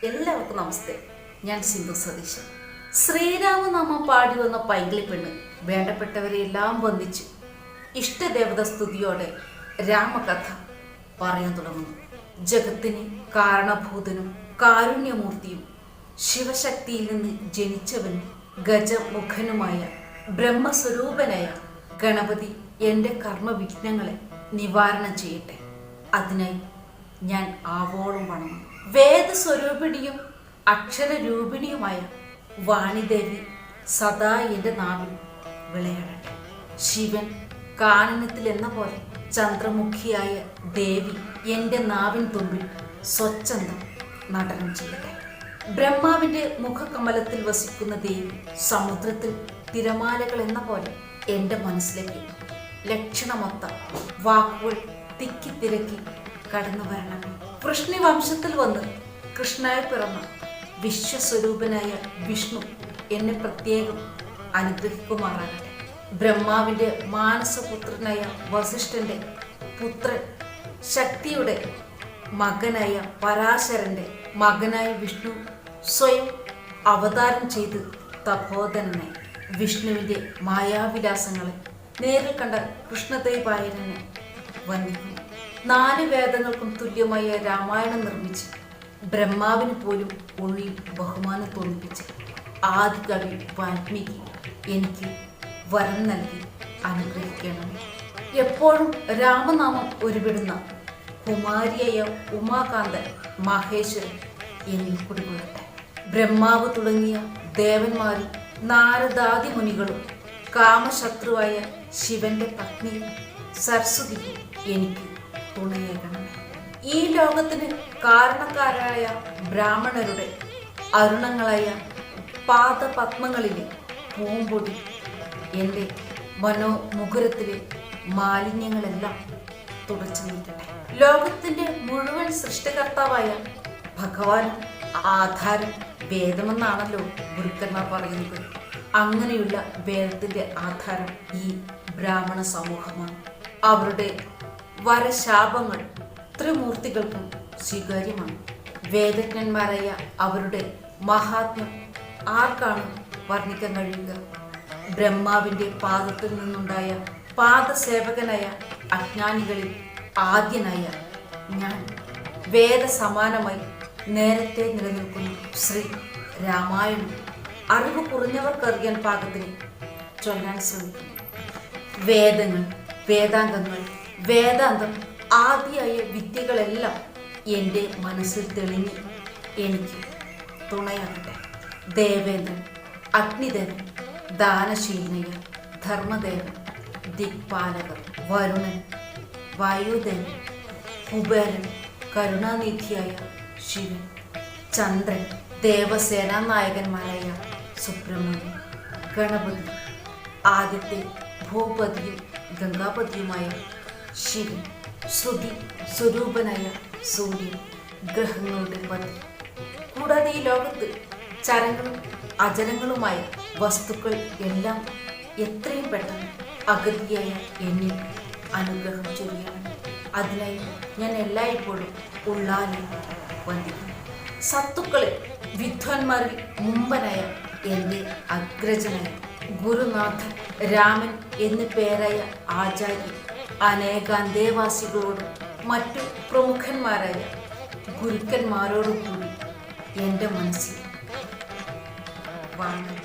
എല്ലാവർക്കും നമസ്തേ. ഞാൻ സിന്ധു സതീശൻ. ശ്രീരാമനാമം പാടി വന്ന പൈങ്കിളി പെണ്ണ് വേണ്ടപ്പെട്ടവരെ എല്ലാം വന്ദിച്ച് ഇഷ്ടദേവത സ്തുതിയോടെ രാമകഥ പറയാൻ തുടങ്ങുന്നു. ജഗത്തിന് കാരണഭൂതനും കാരുണ്യമൂർത്തിയും ശിവശക്തിയിൽ നിന്ന് ജനിച്ചവനും ഗജമുഖനുമായ ബ്രഹ്മസ്വരൂപനായ ഗണപതി എൻ്റെ കർമ്മവിഘ്നങ്ങളെ നിവാരണം ചെയ്യട്ടെ. അതിനായി ഞാൻ ആവോളം വണങ്ങുന്നു. വേദസ്വരൂപിണിയും അക്ഷരരൂപിണിയുമായ വാണിദേവി സദാ എൻ്റെ നാവിൽ വിളയാടട്ടെ. ശിവൻ കാനനത്തിൽ എന്ന പോലെ ചന്ദ്രമുഖിയായ ദേവി എൻ്റെ നാവിൻ തുമ്പിൽ സ്വച്ഛന്തം നടനം ചെയ്യട്ടെ. ബ്രഹ്മാവിൻ്റെ മുഖകമലത്തിൽ വസിക്കുന്ന ദേവി സമുദ്രത്തിൽ തിരമാലകൾ എന്ന പോലെ എൻ്റെ മനസ്സിലേക്ക് ലക്ഷണമൊത്ത വാക്കുകൾ തിക്കി തിരക്കി കടന്നു വരണമേ. വൃഷ്ണി വംശത്തിൽ വന്ന് കൃഷ്ണനായി പിറന്ന വിശ്വസ്വരൂപനായ വിഷ്ണു എന്നെ പ്രത്യേകം അനുഗ്രഹിക്കുമാറാകട്ടെ. ബ്രഹ്മാവിൻ്റെ മാനസപുത്രനായ വസിഷ്ഠന്റെ പുത്രൻ, ശക്തിയുടെ മകനായ പരാശരന്റെ മകനായ വിഷ്ണു സ്വയം അവതാരം ചെയ്ത് തപോധനനായി. വിഷ്ണുവിൻ്റെ മായാവിലാസങ്ങളെ നേരിൽ കണ്ട കൃഷ്ണദേവായനെ വന്ദിക്കുന്നു. 4 വേദങ്ങൾക്കും തുല്യമായ രാമായണം നിർമ്മിച്ച് ബ്രഹ്മാവിന് പോലും ഉള്ളിൽ ബഹുമാനം തോന്നിപ്പിച്ച് ആദികവി വാൽമീകി എനിക്ക് വരം നൽകി അനുഗ്രഹിക്കണം. എപ്പോഴും രാമനാമം ഉരുവിടുന്ന കുമാരിയായ ഉമാകാന്തൻ മഹേശ്വരൻ എന്നിൽ കുടികൊള്ളട്ടെ. ബ്രഹ്മാവ് തുടങ്ങിയ ദേവന്മാരും നാരദാദി മുനികളും കാമശത്രുവായ ശിവന്റെ പത്നിയും സരസ്വതിയും എനിക്ക് തുണയേകണമേ. ഈ ലോകത്തിന് കാരണക്കാരായ ബ്രാഹ്മണരുടെ അരുണങ്ങളായ പാദപത്മങ്ങളിലെ പൂമ്പൊടി എൻ്റെ മനോമുകുരത്തിലെ മാലിന്യങ്ങളെല്ലാം തുടച്ചു നീക്കട്ടെ. ലോകത്തിൻ്റെ മുഴുവൻ സൃഷ്ടികർത്താവായ ഭഗവാൻ ആധാരം വേദമെന്നാണല്ലോ ഗുരുക്കന്മാർ പറയുന്നത്. അങ്ങനെയുള്ള വേദത്തിൻ്റെ ആധാരം ഈ ബ്രാഹ്മണ സമൂഹമാണ്. അവരുടെ വരശാപങ്ങൾ ത്രിമൂർത്തികൾക്കും സ്വീകാര്യമാണ്. വേദജ്ഞന്മാരായ അവരുടെ മഹാത്മ്യം ആർക്കാണ് വർണ്ണിക്കാൻ കഴിയുക? ബ്രഹ്മാവിൻ്റെ പാദത്തിൽ നിന്നുണ്ടായ പാദസേവകനായ അജ്ഞാനികളിൽ ആദ്യനായ ഞാൻ വേദസമാനമായി നേരത്തെ നിലനിൽക്കുന്നു. ശ്രീ രാമായണം അറിവ് കുറഞ്ഞവർക്കറിയാൻ പാകത്തിന് ചൊല്ലാൻ ശ്രമിക്കുന്നു. വേദങ്ങൾ, വേദാംഗങ്ങൾ, വേദാന്തം ആദിയായ വിദ്യകളെല്ലാം എൻ്റെ മനസ്സിൽ തെളിഞ്ഞ് എനിക്ക് തുണയാകട്ടെ. ദേവേന്ദ്രൻ, അഗ്നിദേവൻ, ദാനശീലനയ, ധർമ്മദേവൻ, ദിക്പാലകർ, വരുണൻ, വായുദേവൻ, കുബേരൻ, കരുണാനിധിയായ ശിവൻ, ചന്ദ്രൻ, ദേവസേനാ നായകന്മാരായ സുബ്രഹ്മണ്യൻ, ഗണപതി, ആദിത്യ ഭൂപതിയും ഗംഗാപതിയുമായ ശിവൻ, ശ്രുതി സ്വരൂപനായ സൂര്യൻ, ഗ്രഹങ്ങളുടെ പതി. കൂടാതെ ഈ ലോകത്ത് ചരങ്ങളും അചരങ്ങളുമായ വസ്തുക്കൾ എല്ലാം എത്രയും പെട്ടെന്ന് അഗതിയായ എന്നിൽ അനുഗ്രഹം ചൊരിയണം. അതിനായി ഞാൻ എല്ലായ്പ്പോഴും ഉള്ളാലെ വന്ദിക്കുന്നു. സത്തുക്കളിൽ വിദ്വാൻമാരിൽ മുമ്പനായ എൻ്റെ അഗ്രജനായ ഗുരുനാഥൻ രാമൻ എന്നു പേരായ ആചാര്യൻ അനേകാന്തേവാസികളോടും മറ്റു പ്രമുഖന്മാരായ ഗുരുക്കന്മാരോടും കൂടി എൻ്റെ മനസ്സിൽ വാങ്ങി